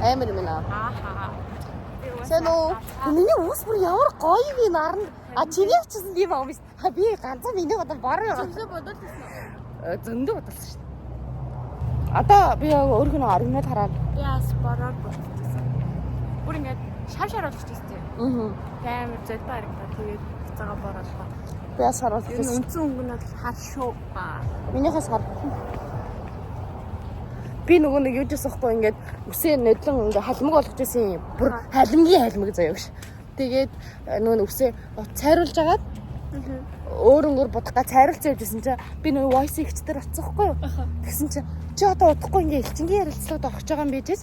Амар юм аа. Сайн уу? Миний ус бүр ямар гоё вэ нарна. А чиний чсэн тийм аа биш. Би ганцхан миний бодол бороо яваа. Зөндөө бодолсон. Зөндөө бодолсон шүү дээ. Одоо би өөрхөн оригинал хараад. Яас бороо бодсон. Бүр ингээд шар болгочихсон тийм. Амар зөд баригдаа тэгээд цагаан бороолоо. Би яас хараад. Энэ үнцэн өнгө нь хар шүү. Минийхээс хар. Би нөгөө нэг юу ч ясахгүй ингээд үсээ нэдлэн ингээд халмаг болгож байсан юм. Бүр халимгийн халмаг заяа гэж. Тэгээд нөгөө үсээ цайруулж агаад өөрөнгөр будгаа цайруулж явжсэн чинь би нөгөө voice ихчдэр оцсохгүй юу. Тэгсэн чинь чи одоо удахгүй ингээд элчингийн ярилцлагад орох байгаа юм bijээс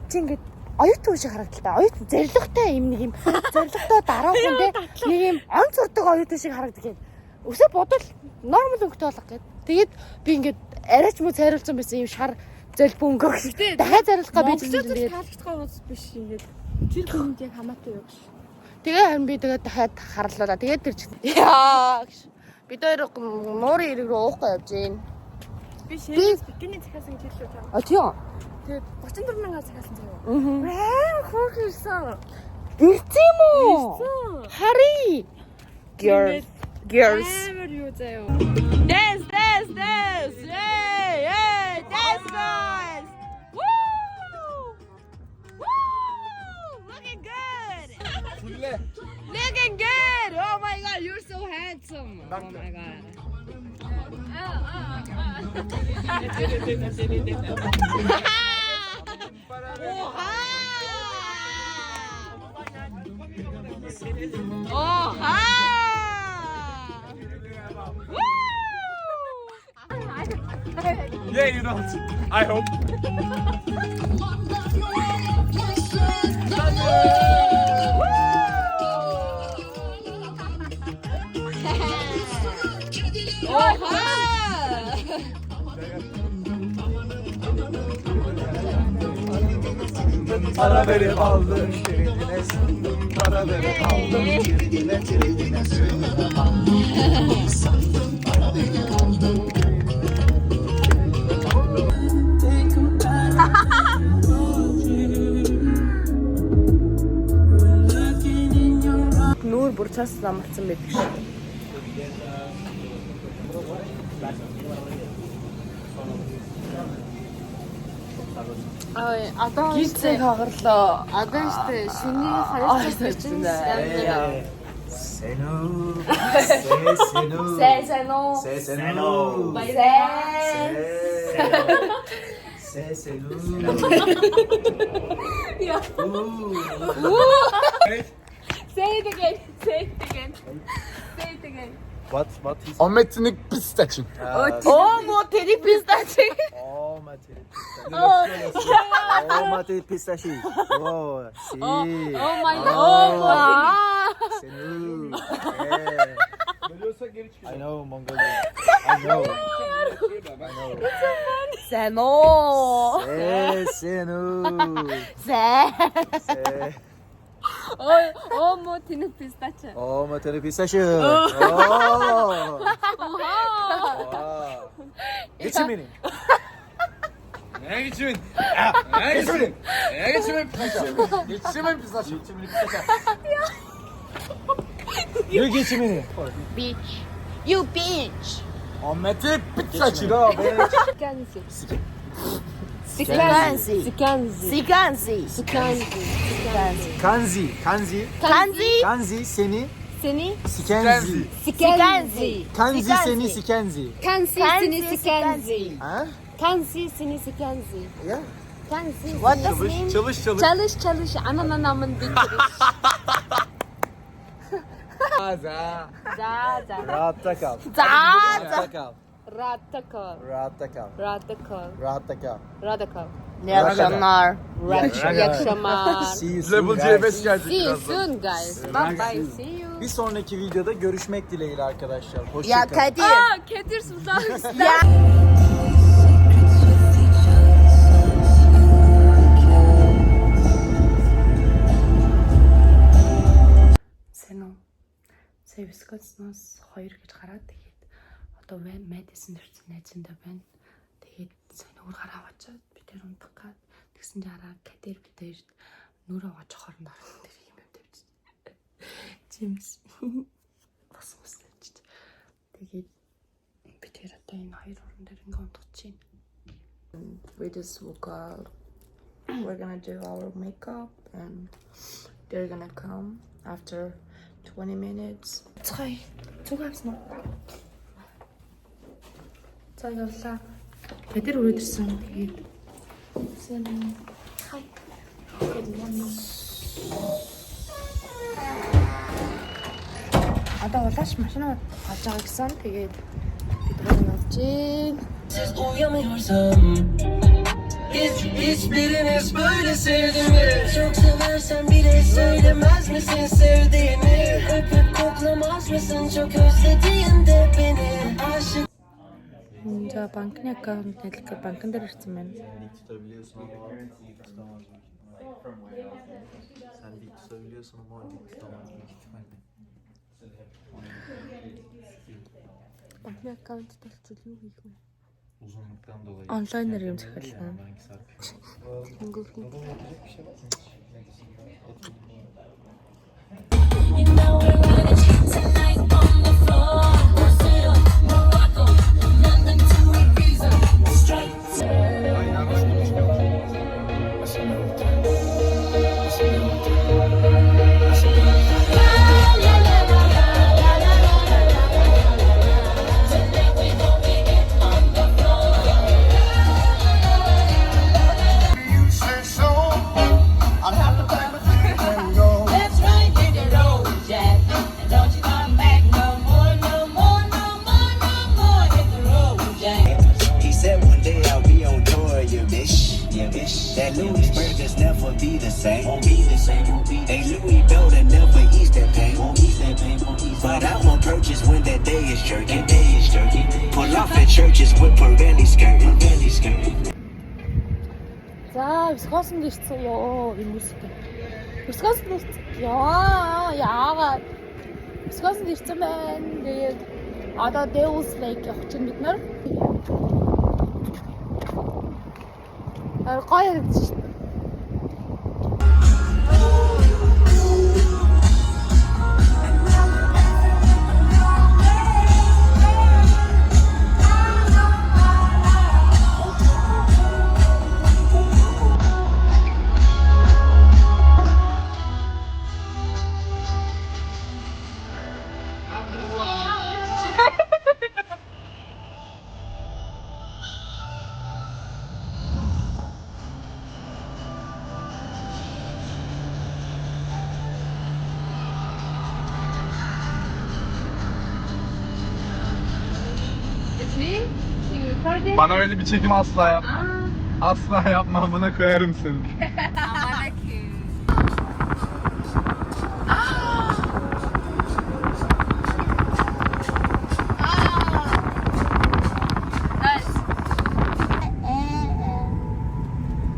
чи ингээд оюутан шиг харагдтал. Оюутан зоригтой юм нэг юм зоригтой дараахан нэг юм он цурдаг оюутан шиг харагддаг. Үсээ бодвол нормал өнгөтэй болох гээд. Тэгээд би ингээд арайч муу цайруулсан байсан юм шар зөлбөө өнгөх. Дахиад зариулах би чинь тэгээд таалагдах ус биш ингээд тэр хүнд яг хамаатай юу гэж. Тэгээ харин би тэгээд дахиад харлуулаа. Тэгээд тэр чинь яа гэж. Бид хоёр муурын ирэг рүү уухгүй явж гин. Би шээс бикини захиасан гэж хэллээ таа. А тийм. Тэгээд 34,000 захиасан заяа. Аа хөөрхөрсөн. Ирцэм үү? Хари. Girls. Амар юу заяа. Dance. Yeah, dance guys. Woo! Looking good. Looking good. Oh my god, you're so handsome. Oh my god. Yeah, you don't. I hope. Para verip aldım şeridine sandım. Para verip aldım şeridine sandım. Sandım para verip aldım. Нүүр бүр цаас замарсан байдаг шүү. Ой, одоо Гизээ хагарлаа. одоо штэ шиний харилцаа чинь Senu. Сесено. Senu. Say it again. What is? Ометник пистачин. Оо мо тэри пистачи. Oh, material. Oh, material pistache. Oh, si. Oh my god. Senu. I know Mongolian. I know. Сено. Senu. Сэ. Oh mo tinu pistachio. Oh, material pistache. Oh. Geçimini. Ne geçimin? Geçimin pistachin. Ne geçimini? Bitch. You bitch. Ometik pistachin. Sikanzi. Kanzi. Kanzi seni Seni sikenzi. sikenzi. Kanzi seni sikenzi. Kansi seni sikenzi. Ha? Kansi seni sikenzi. Ya. Kansi. What does it mean? Çalış. Çalış. Ananamın bitiriş. Za. Za. Rahatta kal. За. Rahatta kal. Rahatta kal. Rahatta kal. Rahatta kal. Rahatta kal. Rahatta kal. İyi akşamlar. İyi akşamlar. See you soon, Level guys. C5 gelecek See you birazdan. soon guys. Bye bye. See you. Bir sonraki videoda görüşmek dileğiyle arkadaşlar. Ya Hoşçakalın. Kadir. Kadir Sultan. Ya. Сэно. Сэвискоцноос 2 гэж гараад тэгээд одоо Madison төрсэн найзандаа байна. Тэгээд сайн өөр гараа аваачаад би тэр унтах гад. Тэгсэн жараа катер битэр нүрээ очих хооронд орсон тэр юм тавьчих. Жимс бас үсэж. Тэгээд би тэр одоо энэ хоёр орон дээр ингээ унтчих чинь. We just woke up. We're gonna do our makeup and they're gonna come after 20 minutes. Цай. Цуг авсан уу? Цай явлаа. Катер өрөөд ирсэн. Тэгээд хай. Одоо улааш машинаа гаж байгаа гэсэн. Тэгээд бид гоо явж гин. Hiç biriniz böyle sevdiniz. Çok seversen bile söylemez misin sevdiğini? Öpüp koklamaz mısın çok özlediğinde beni? Aşık. За банкны аккаунт нэрлэх банкн дээр ирсэн байна. Dik tutabiliyorsun ama dik tutamaz büyük ihtimalle. Sen dik tutabiliyorsun ama dik tutamaz büyük ihtimalle. Банкны аккаунт дээр зүйл юу хийх вэ? Uzunluktan dolayı. Онлайнаар юм захиална. Belki sarkıyor. You know we're running tonight on the floor. Brazil, Morocco, London to Ibiza, straight to. You say so. I'll have to pack my things and go. That's right, hit the road, Jack. And don't you come back no more, no more, no more, no more. Hit the road, Jack. He said one day I'll be on tour, you bitch. Yeah, bitch. That Louis burgers never be the same. Won't be the same, won't be. They Louis Belder never ease that pain. Won't ease that pain, won't ease. But I won't purchase when that day is jerking. That day is jerking. Pull off at churches with Pirelli skirting. Pirelli skirting. За, Висконсинд ирсэн ёо энэ мөстэй. Висконсинд ирсэн. Яагаад? Висконсинд ирсэн байна. Тэгээд одоо Devil's Lake явах чинь бид нар. Гоё харагдаж шүү дээ. Bana öyle bir çekim asla yapma. Asla yapma, bana koyarım seni.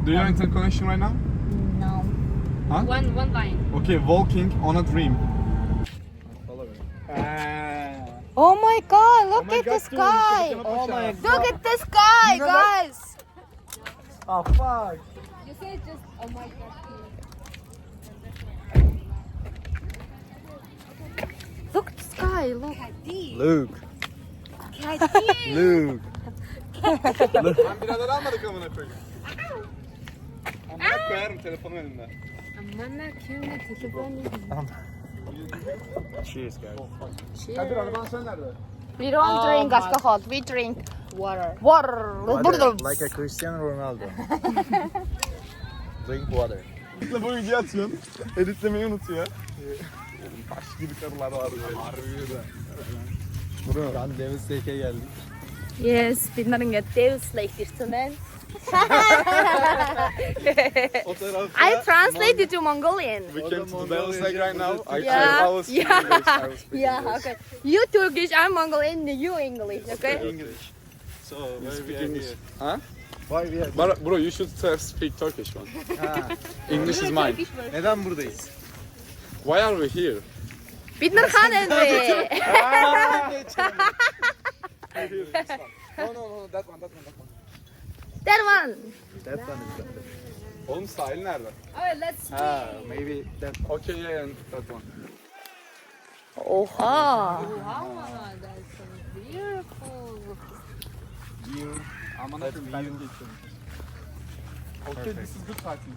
Do you want to connection right now? No. Huh? One line. Okay, walking on a dream. Oh my god, look my at the God, sky. dude, oh my Look at the sky, guys. Oh fuck. You say just oh my god. Look at the sky, look. Luke. Luke. Ben birader almadık amına koyayım. Amına koyarım telefonu önünden. Cheers guys. Kadir araban sen nerede? We don't drink alcohol, we drink water. Water. Like a Cristiano Ronaldo. Drink water. Bu videoyu atıyorsun. Editlemeyi unutuyor. Taş gibi karılar var böyle. Harbiden. Şu an Devil's Lake'e geldik. Yes, бид нар ингээд Devil's Lake ирсэн байна. I translated to Mongolian. We came to the Devil's Lake right now. Yeah. I will speak English. I will speak Yeah, English. okay. You Turkish, I'm Mongolian, you English, okay? English. So You why speak we are English. here? Huh? Why we are But bro, you should speak Turkish one. Ha, English is mine. neden buradayız? Why are we here? Бид нар хаана байна вэ? No, that one. That one. That one is better. Oğlum sahil nerede? Oh, let's Ha, maybe that. Okay, yeah, that one. Oha. that's so beautiful. View. Aman akım ben geçiyorum. Okay, this is good parking.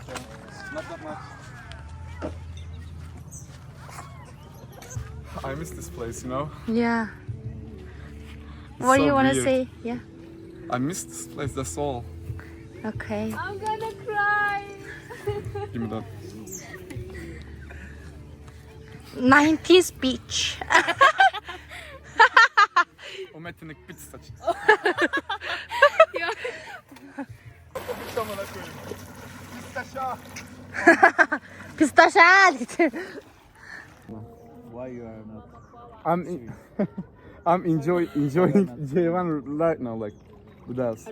Not that much. I miss this place, you know. Yeah. It's What do so you want to weird. say? Yeah. I miss this place. That's all. Okay. I'm gonna cry. Give me that. 90s beach. O metinik bit saç. Ya. Amına koyayım. Bit aşağı. Pistachio. Why you are not? I'm enjoying J1 right now, like with us.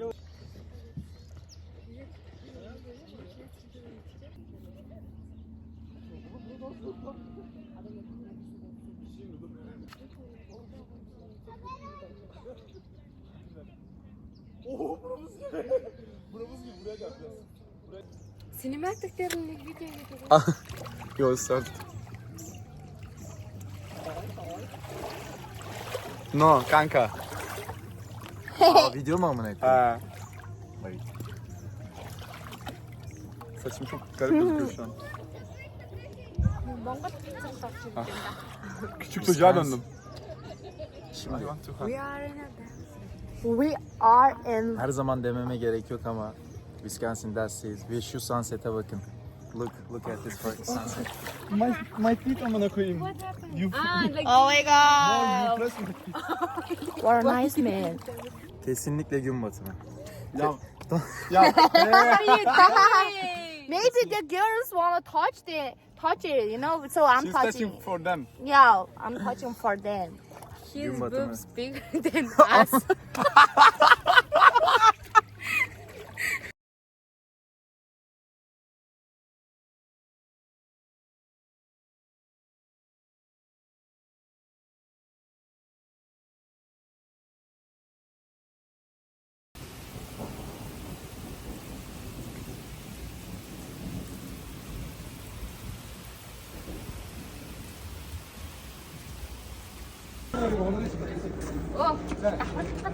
Sinematiklerin video getirdim. Yo, start. No, kanka. Aa, video mu amına koyayım? Ha. Wait. Saçım çok garip gözüküyor şu an. Монгол цэцэрлэг орж ирж байна да. Küçük çocuğa döndüm. Şimdi We are in. her zaman dememe gerek yok ama Wisconsin Dells ve şu sunset'e bakın. Look at this fucking sunset. My feet amına koyayım. You Oh my god. press my feet. What a nice man. Kesinlikle gün batımı. Ya. Ya. Maybe the girls want to touch it, you know. So I'm She's touching. touching for them. Yeah, I'm touching for them. His Gün batımı. boobs bigger than us.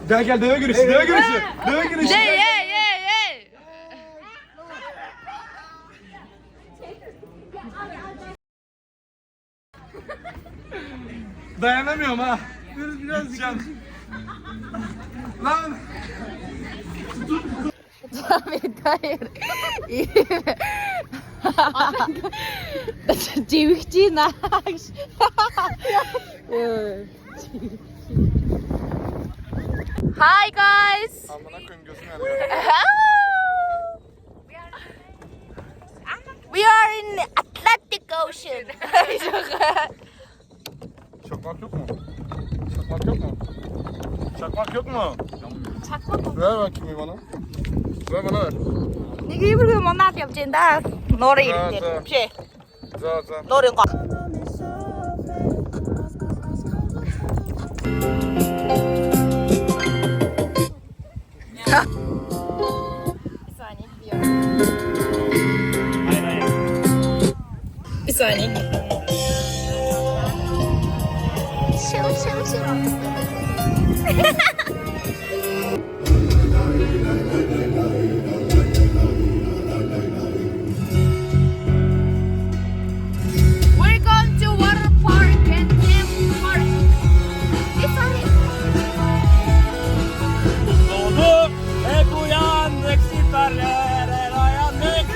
Gel deve güreşi, deve güreşi. Deve güreşi. Dayanamıyorum ha. Biraz gideceğim. Lan. Живих чи наш. Hi guys. Amına koyayım gözüm yanıyor. We are in Atlantic Ocean. Çakmak yok mu? Çakmak yok mu? Çakmak yok mu? Çakmak mı? Ver bakayım bana. Ver bana ver. Нэг иймэрхүү монаад явж байна да. Нуурын За, ирэх за. дээр. Бишээ. За. Нуурын гоо. Bir saniye. We're going to water park and camp park. Bir saniye. Doğduk, hep uyandık, siperlere dayandık.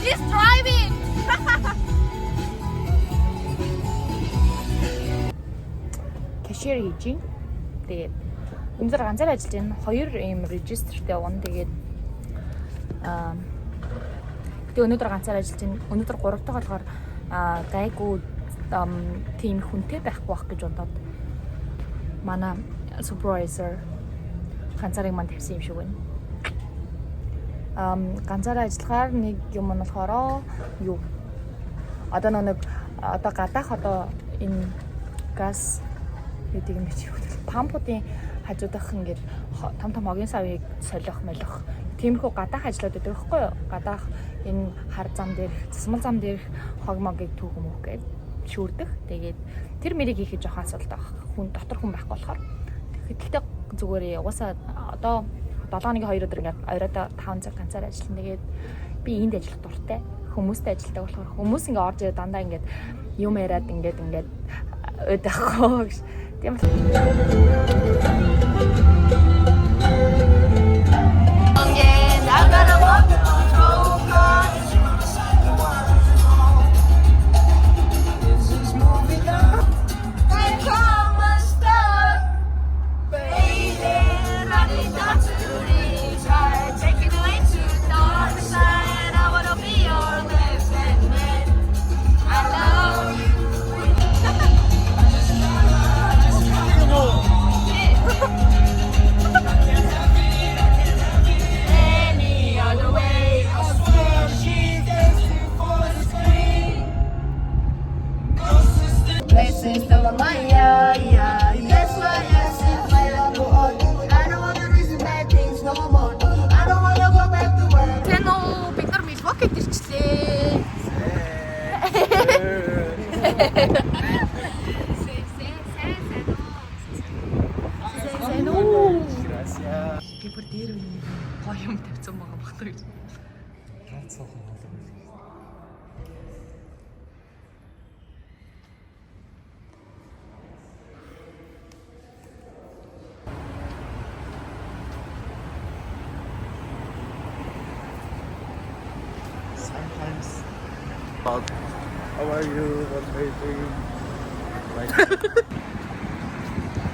He's driving. Кэшер хийж гин. Тэгээд өнөөдөр ганцаар ажиллаж байна. Хоёр ийм регистртэй явна. Тэгээд өнөөдөр ганцаар ажиллаж байна. Өнөөдөр 3 дахь болохоор гайгүй тийм хүнтэй байхгүй байх гэж бодоод манай супервайзер ганцаарыг манд тавьсан юм шиг байна. Ганцаараа ажиллахаар нэг юм нь болохоор юу одоо нэг одоо гадаах одоо энэ газ гэдэг юм чи пампуудын хажуудах ингээд том огийн савыг солих молих тиймэрхүү гадаах ажлууд байдаг байхгүй юу? Гадаах энэ хар зам дээрх, засмал зам дээрх хогмогийг түүгэмөх гэж шүүрдэг. Тэгээд тэр мэрийг хийхэд жоохон асуудалтай баг. Хүн дотор хүн байхгүй болохоор. Гэхдээ зүгээр угаасаа одоо 7 хоногийн 2 өдөр ингээд оройдоо 5 цаг ганцаар ажиллана. Тэгээд би энд ажиллах дуртай. Хүмүүстэй ажилладаг болохоор хүмүүс ингээд орж ирээд дандаа ингээд юм яриад ингээд өдөхгүй гэж. Тийм би бүр дээр гоё юм тавьсан байгаа багтаа гэж. Sometimes. How are you? What are you doing? Like,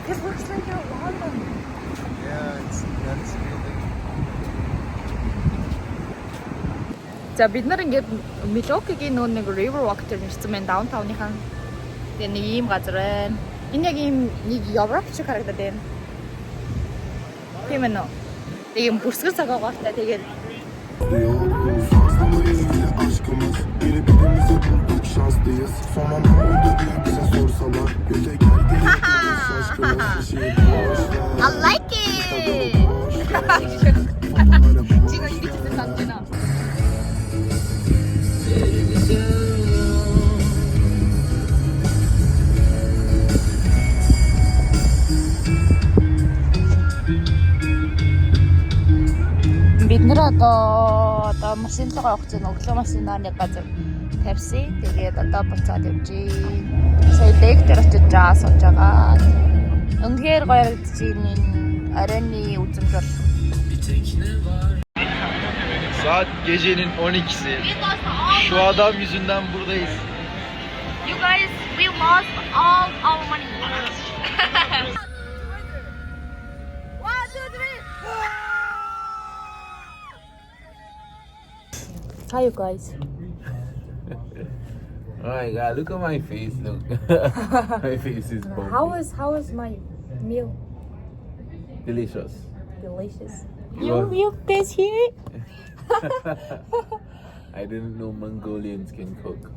It looks like you're London. yeah, that's really. За бид нар ингээд Милокигийн нэг river walk дээр нэрсэн байна даунтаунынхан. Тэгээ нэг ийм газар байна. Энэ яг ийм нэг Европ шиг харагдаад байна. Тийм ээ нөө. Нэг юм бүрсгэр цагаагаалтай тэгээд Fazla mı ilgili aşkımız Biri birimizi bulduk şanslıyız Son anda oldu diye bize sorsalar Göze geldi şaşkınız Bir şey boş ver I like it. Fotoları boş 지금 이렇게 생각나. Бид нар одоо машин руу явах гэж өглөө машинаар нэг газар тавьсан. Тэгээд одоо буцаад явжээ. Сая дэг дээр очиж сууж байгаа. Үнэхээр гоё харагдчихээн энэ оройны үзэмж бол. Saat gecenin 12'si. Şu adam yüzünden buradayız. You guys, we lost all our money. Hi, you guys. Oh my god, look at my face, look. My face is bumpy. How is my meal? Delicious. Delicious. You- You guys hear it? I didn't know Mongolians can cook.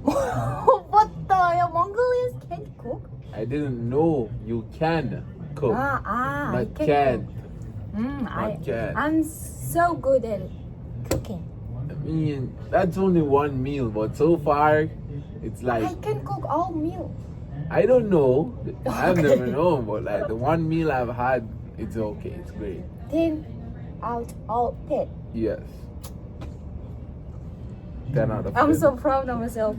What the hell? Mongolians can't cook? I didn't know you can cook. I Not can can. cook. can. I'm so good at cooking. I mean, that's only one meal, but so far, it's like, I can cook all meal. I don't know. I've never known, but like the one meal I've had, it's okay, it's great. 10 out of 10. Yes. 10 out of 10. I'm so proud of myself.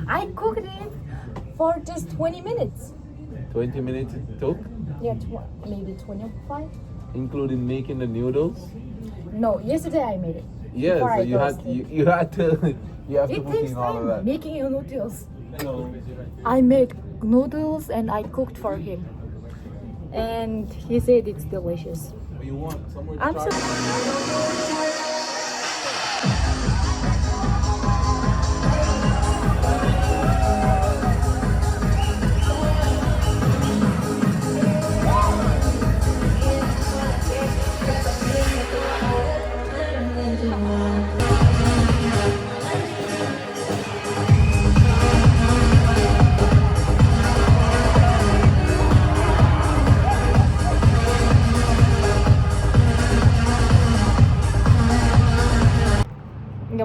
I cooked it for just 20 minutes. 20 minutes it took, Yeah, maybe 25. including making the noodles. No, yesterday I made it. Yeah, Before so I you go had sleep. you had to you have to It put takes in all of time that. making noodles. I made noodles and I cooked for him. And he said it's delicious. You want somewhere to I'm charge? so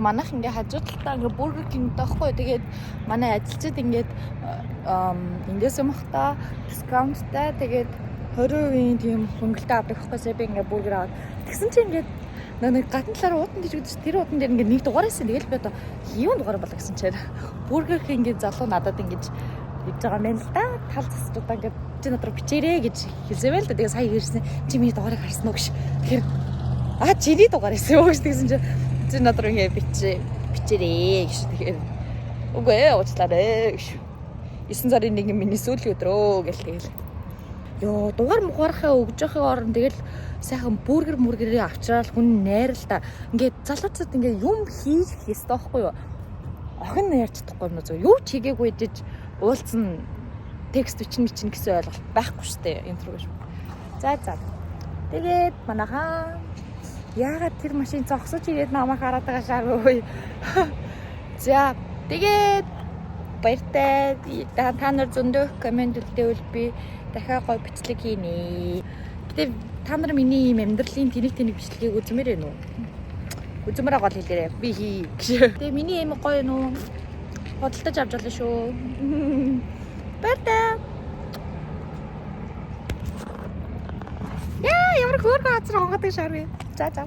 ингээ манайх ингээ хажуу талдаа ингээ Burger King таахгүй. Тэгээд манай ажилчид ингээд эндээс юмхтаа дискаунттай тэгээд 20% тийм хөнгөлтэй авдаг байхгүй би ингээ бургер аваад тэгсэн чинь ингээд нэг гадна талаараа уудан гэж үзэж тэр уудан дээр ингээ нэг дугаараас тэгэл би одоо юун дугаар болоо гэсэн чинь Burger King-ийн залуу надад ингэж хийж байгаа юм л да. Тал засчудаа ингээд чи надруу бичээрэй гэж хэлсэн байл да. Тэгээ сая ирсэн чи миний дугаарыг харсан уу гэж. Тэгэхээр чиний дугаар байсан юу гэж тэгсэн чинь чи надруу ингээ бичээрэй гэж. Тэгэхээр үгүй ээ уучлаарай гэж. 9 сарын 1 миний сүүлийн өдрөө гэл тэгэл. Йоо дугаар мухаарахаа өгж явахын орон тэгэл сайхан бургерээ авчраал хүн найрал та. Ингээд залуучууд ингээ юм хийж хийстэй байхгүй юу? Охин ярьж чадахгүй юм уу? Юу ч хийгээгүй дэж уулзсан текст бичин гэсэн ойлголт байхгүй шүү дээ интро гэж. За. Тэгээд манайхаа яагаад тэр машин зогсож ирээд намайг хараад байгаа шаагүй. За тэгээд баяртай та нар зөндөө комент үлдээвэл би дахиад гоё бичлэг хийнэ. Гэтэ та нар миний ийм амьдралын тэнэг бичлэгийг үзмээр байна уу? Үзмээрээ гол хэлээрэй. Би хий гэж. Тэгээ миний ийм гоё нүү бодолтож авч болно шүү. Баяртай. Ямар хөөрхөн газар хонгадаг шар вэ? За.